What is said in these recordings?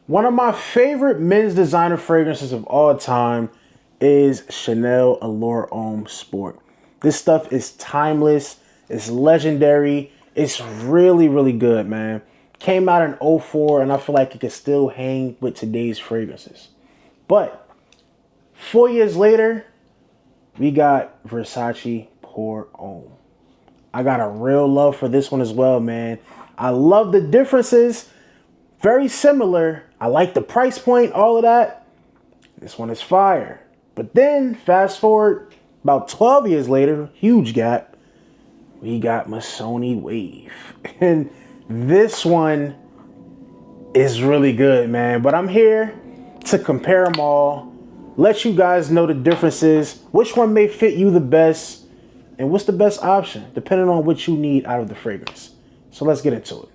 One of my favorite men's designer fragrances of all time is Chanel Allure Homme Sport. This stuff is timeless. It's legendary. It's really, really good, man. Came out in 04, and I feel like it can still hang with today's fragrances. But 4 years later, we got Versace Pour Homme. I got a real love for this one as well, man. I love the differences. Very similar. I like the price point, all of that. This one is fire. But then, fast forward about 12 years later, huge gap, we got Missoni Wave. And this one is really good, man. But I'm here to compare them all, let you guys know the differences, which one may fit you the best, and what's the best option, depending on what you need out of the fragrance. So let's get into it.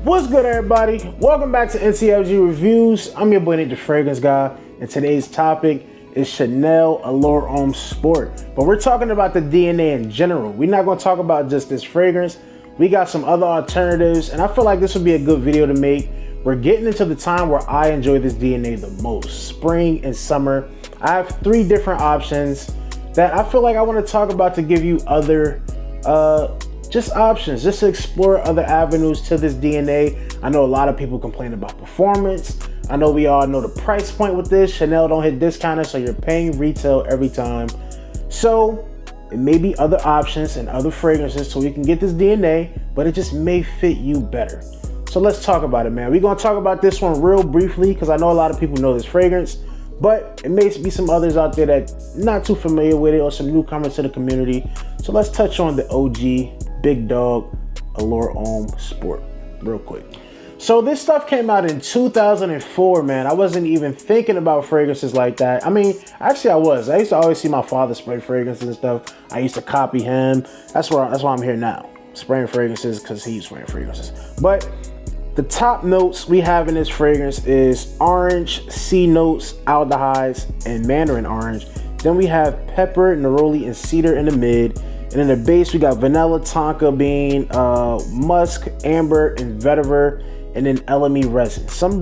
What's good, everybody? Welcome back to NTFG Reviews. I'm your boy, Nate, the Fragrance Guy, and today's topic is Chanel Allure Homme Sport. But we're talking about the DNA in general. We're not going to talk about just this fragrance. We got some other alternatives, and I feel like this would be a good video to make. We're getting into the time where I enjoy this DNA the most, spring and summer. I have 3 different options that I feel like I want to talk about to give you other just options, just to explore other avenues to this DNA. I know a lot of people complain about performance. I know we all know the price point with this. Chanel don't hit discounted, so you're paying retail every time. So it may be other options and other fragrances so we can get this DNA, but it just may fit you better. So let's talk about it, man. We're gonna talk about this one real briefly because I know a lot of people know this fragrance, but it may be some others out there that not too familiar with it or some newcomers to the community. So let's touch on the OG Big Dog Allure Homme Sport real quick. So this stuff came out in 2004, man. I wasn't even thinking about fragrances like that. I mean, actually I was. I used to always see my father spray fragrances and stuff. I used to copy him. That's why I'm here now, spraying fragrances because he's spraying fragrances. But the top notes we have in this fragrance is orange, C notes, aldehydes, and mandarin orange. Then we have pepper, neroli, and cedar in the mid. And in the base, we got vanilla, tonka bean, musk, amber, and vetiver, and then LME resin. Some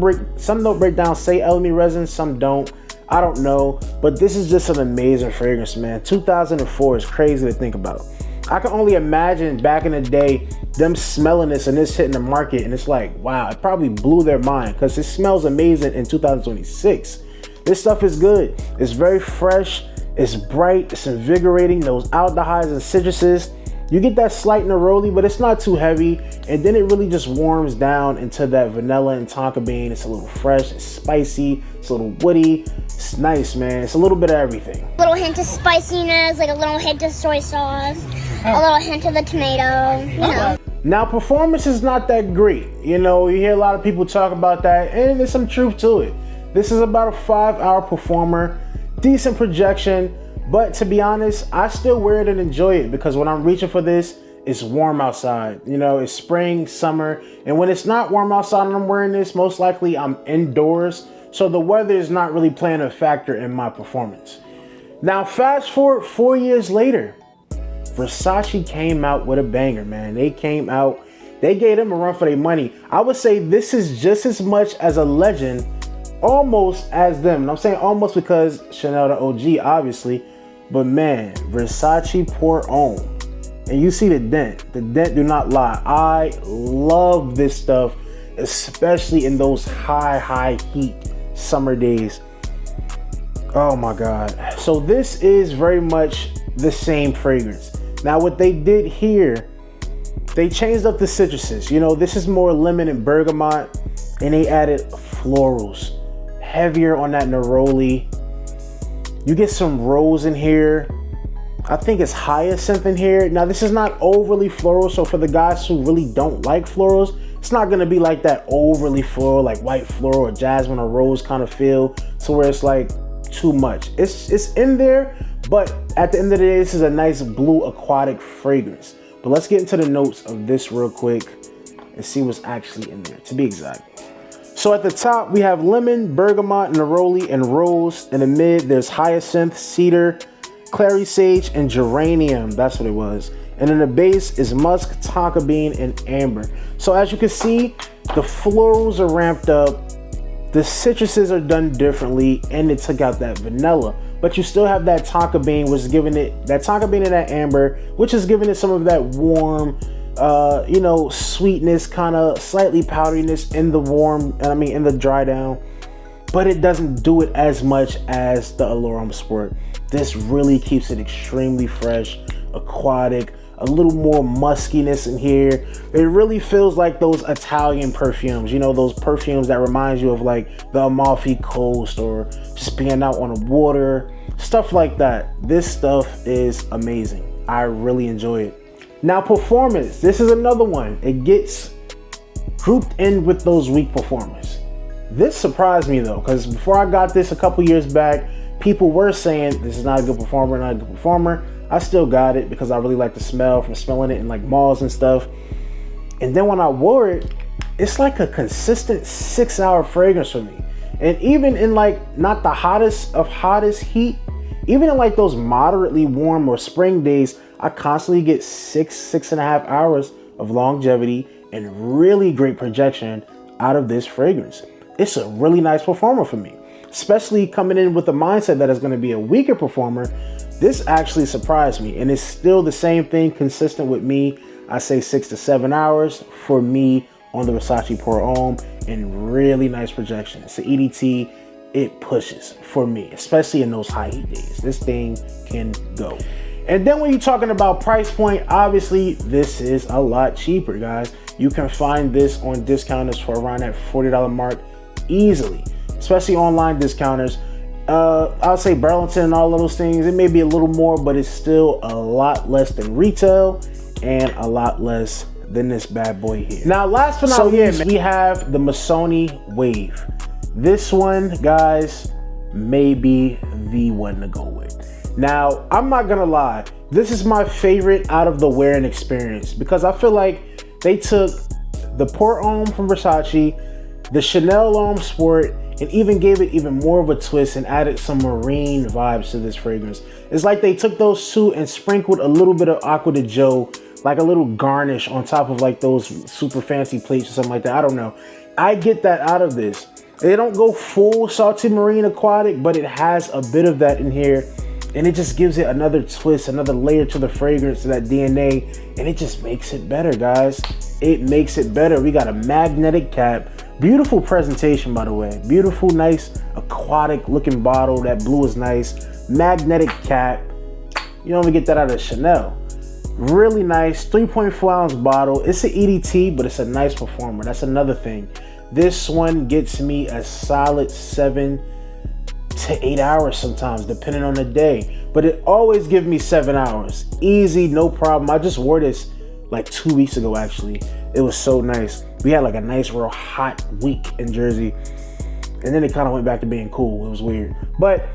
note breakdowns say LME resin, some don't. I don't know, but this is just an amazing fragrance, man. 2004 is crazy to think about. I can only imagine back in the day, them smelling this and this hitting the market, and it's like, wow, it probably blew their mind because it smells amazing in 2026. This stuff is good. It's very fresh. It's bright, it's invigorating, those aldehydes and citruses. You get that slight neroli, but it's not too heavy. And then it really just warms down into that vanilla and tonka bean. It's a little fresh, it's spicy, it's a little woody. It's nice, man. It's a little bit of everything. A little hint of spiciness, like a little hint of soy sauce, a little hint of the tomato, you know. Now, performance is not that great. You know, you hear a lot of people talk about that, and there's some truth to it. This is about a 5-hour performer. Decent projection, but to be honest, I still wear it and enjoy it because when I'm reaching for this, it's warm outside. You know, it's spring, summer, and when it's not warm outside and I'm wearing this, most likely I'm indoors, so the weather is not really playing a factor in my performance. Now, fast forward 4 years later, Versace came out with a banger, man. They came out, they gave them a run for their money. I would say this is just as much as a legend almost as them. And I'm saying almost because Chanel the OG, obviously, but man, Versace Pour Homme. And you see the dent. The dent do not lie. I love this stuff, especially in those high heat summer days. Oh my God. So this is very much the same fragrance. Now what they did here, they changed up the citruses. You know, this is more lemon and bergamot, and they added florals. Heavier on that neroli. You get some rose in here. I think it's hyacinth in here. Now this is not overly floral, so for the guys who really don't like florals, it's not gonna be like that overly floral, like white floral or jasmine or rose kind of feel, to where it's like too much. It's in there, but at the end of the day, this is a nice blue aquatic fragrance. But let's get into the notes of this real quick and see what's actually in there, to be exact. So at the top, we have lemon, bergamot, neroli, and rose. In the mid, there's hyacinth, cedar, clary sage, and geranium. That's what it was. And in the base is musk, tonka bean, and amber. So as you can see, the florals are ramped up. The citruses are done differently, and it took out that vanilla, but you still have that tonka bean, which is giving it that tonka bean and that amber, which is giving it some of that warm, you know, sweetness, kind of slightly powderiness in the in the dry down. But it doesn't do it as much as the Allure Homme Sport. This really keeps it extremely fresh, aquatic, a little more muskiness in here. It really feels like those Italian perfumes, you know, those perfumes that remind you of like the Amalfi Coast or just being out on the water, stuff like that. This stuff is amazing. I really enjoy it. Now, performance, this is another one. It gets grouped in with those weak performers. This surprised me though, because before I got this a couple years back, people were saying this is not a good performer, not a good performer. I still got it because I really like the smell from smelling it in like malls and stuff. And then when I wore it, it's like a consistent 6-hour fragrance for me. And even in like not the hottest of hottest heat, even in like those moderately warm or spring days, I constantly get 6.5 hours of longevity and really great projection out of this fragrance. It's a really nice performer for me, especially coming in with the mindset that it's going to be a weaker performer. This actually surprised me, and it's still the same thing, consistent with me. I say 6 to 7 hours for me on the Versace Pour Homme, and really nice projection. It's the EDT, it pushes for me, especially in those high heat days. This thing can go. And then when you're talking about price point, obviously this is a lot cheaper, guys. You can find this on discounters for around that $40 mark easily, especially online discounters. I'll say Burlington and all of those things, it may be a little more, but it's still a lot less than retail and a lot less than this bad boy here. Now, last but not least, we have the Missoni Wave. This one, guys, may be the one to go with. Now, I'm not gonna lie, this is my favorite out of the wearing experience because I feel like they took the Pour Homme from Versace, the Chanel Homme Sport, and even gave it even more of a twist and added some marine vibes to this fragrance. It's like they took those two and sprinkled a little bit of Acqua di Gio, like a little garnish on top of like those super fancy plates or something like that. I don't know. I get that out of this. They don't go full salty marine aquatic, but it has a bit of that in here. And it just gives it another twist, another layer to the fragrance, to that DNA. And it just makes it better, guys. It makes it better. We got a magnetic cap. Beautiful presentation, by the way. Beautiful, nice, aquatic looking bottle. That blue is nice. Magnetic cap. You don't even get that out of Chanel. Really nice, 3.4 ounce bottle. It's an EDT, but it's a nice performer. That's another thing. This one gets me a solid 7 to 8 hours sometimes, depending on the day. But it always gives me 7 hours. Easy, no problem. I just wore this like 2 weeks ago, actually. It was so nice. We had like a nice, real hot week in Jersey. And then it kind of went back to being cool. It was weird. But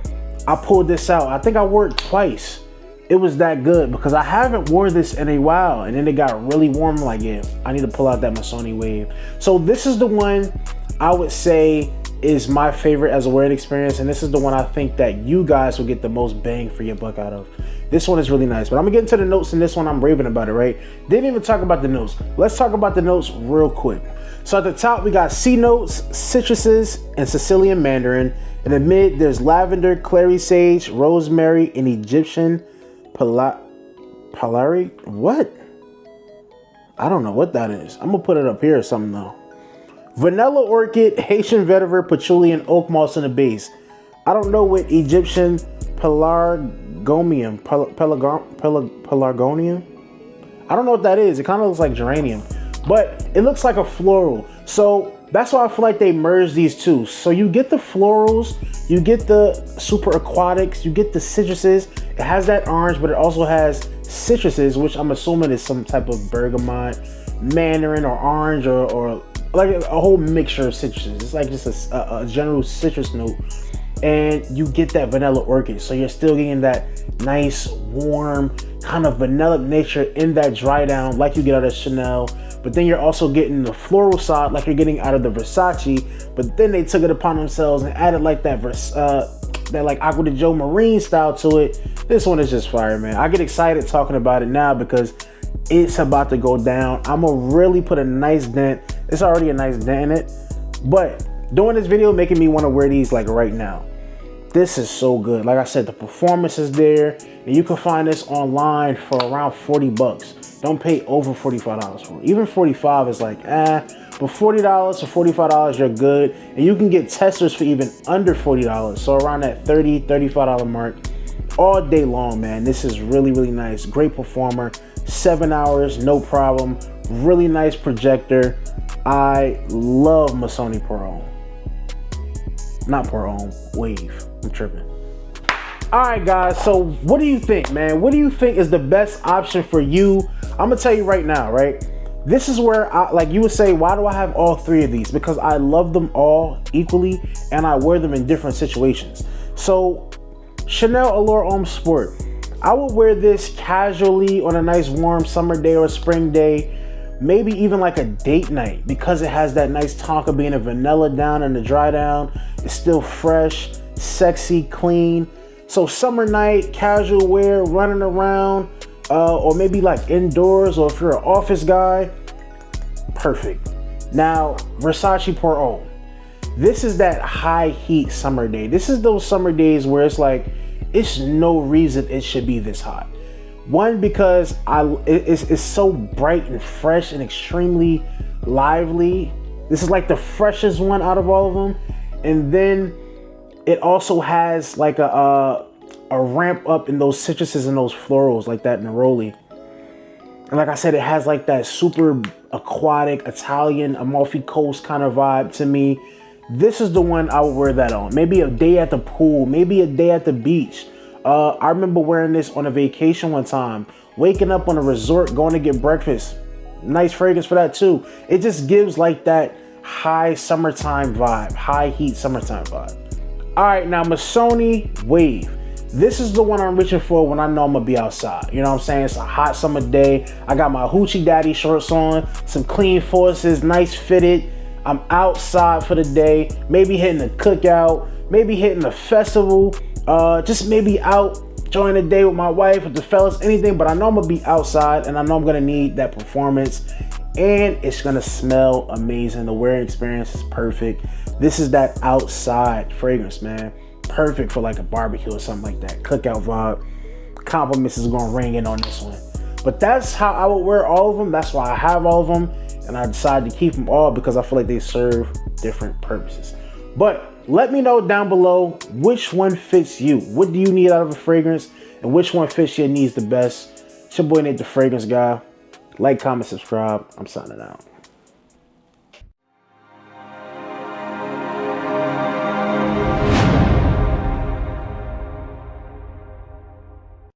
I pulled this out. I think I wore it twice. It was that good because I haven't worn this in a while. And then it got really warm. Like, yeah, I need to pull out that Missoni Wave. So this is the one I would say is my favorite as a wearing experience. And this is the one I think that you guys will get the most bang for your buck out of. This one is really nice, but I'm gonna get into the notes in this one. I'm raving about it, right? Didn't even talk about the notes. Let's talk about the notes real quick. So at the top, we got C notes, citruses, and Sicilian mandarin. In the mid, there's lavender, clary sage, rosemary, and Egyptian palari. What? I don't know what that is. I'm gonna put it up here or something though. Vanilla orchid, Haitian vetiver, patchouli, and oak moss in the base. I don't know what Egyptian pelargonium. I don't know what that is. It kind of looks like geranium, but it looks like a floral. So that's why I feel like they merged these two. So you get the florals, you get the super aquatics, you get the citruses. It has that orange, but it also has citruses, which I'm assuming is some type of bergamot, mandarin, or orange, or like a whole mixture of citruses. It's like just a general citrus note. And you get that vanilla orchid. So you're still getting that nice, warm, kind of vanilla nature in that dry down like you get out of Chanel. But then you're also getting the floral side like you're getting out of the Versace. But then they took it upon themselves and added like that like Acqua di Gio marine style to it. This one is just fire, man. I get excited talking about it now because it's about to go down. I'm gonna really put a nice dent. It's already a nice dent in it, but Doing this video making me want to wear these like right now. This is so good. Like I said, the performance is there, and you can find this online for around 40 bucks. Don't pay over $45 for it. Even 45 is like, but $40 to $45, you're good. And you can get testers for even under $40. So around that $30, $35 mark all day long, man. This is really, really nice. Great performer. 7 hours, no problem. Really nice projector. I love Missoni Pro. Not Pro, Wave. I'm tripping. All right, guys. So what do you think, man? What do you think is the best option for you? I'm gonna tell you right now, right? This is where like you would say, why do I have all three of these? Because I love them all equally, and I wear them in different situations. So Chanel Allure Homme Sport. I would wear this casually on a nice warm summer day or spring day, maybe even like a date night, because it has that nice tonka bean of vanilla down and the dry down. It's still fresh, sexy, clean. So summer night, casual wear, running around, or maybe like indoors, or if you're an office guy, perfect. Now, Versace Pour Homme. This is that high heat summer day. This is those summer days where it's like, it's no reason it should be this hot. One, because it's so bright and fresh and extremely lively. This is like the freshest one out of all of them. And then it also has like a ramp up in those citruses and those florals, like that neroli. And like I said, it has like that super aquatic Italian Amalfi Coast kind of vibe to me. This is the one I would wear that on. Maybe a day at the pool, maybe a day at the beach. I remember wearing this on a vacation one time, waking up on a resort, going to get breakfast. Nice fragrance for that too. It just gives like that high summertime vibe, high heat summertime vibe. All right, now Missoni Wave. This is the one I'm reaching for when I know I'm gonna be outside. You know what I'm saying? It's a hot summer day. I got my Hoochie Daddy shorts on, some clean forces, nice fitted. I'm outside for the day, maybe hitting a cookout, maybe hitting a festival, just maybe out enjoying the day with my wife, with the fellas, anything, but I know I'm gonna be outside and I know I'm gonna need that performance, and it's gonna smell amazing. The wearing experience is perfect. This is that outside fragrance, man. Perfect for like a barbecue or something like that. Cookout vibe. Compliments is gonna ring in on this one. But that's how I would wear all of them. That's why I have all of them. And I decided to keep them all because I feel like they serve different purposes. But let me know down below which one fits you. What do you need out of a fragrance, and which one fits your needs the best? It's your boy Nate, the Fragrance Guy. Like, comment, subscribe. I'm signing out.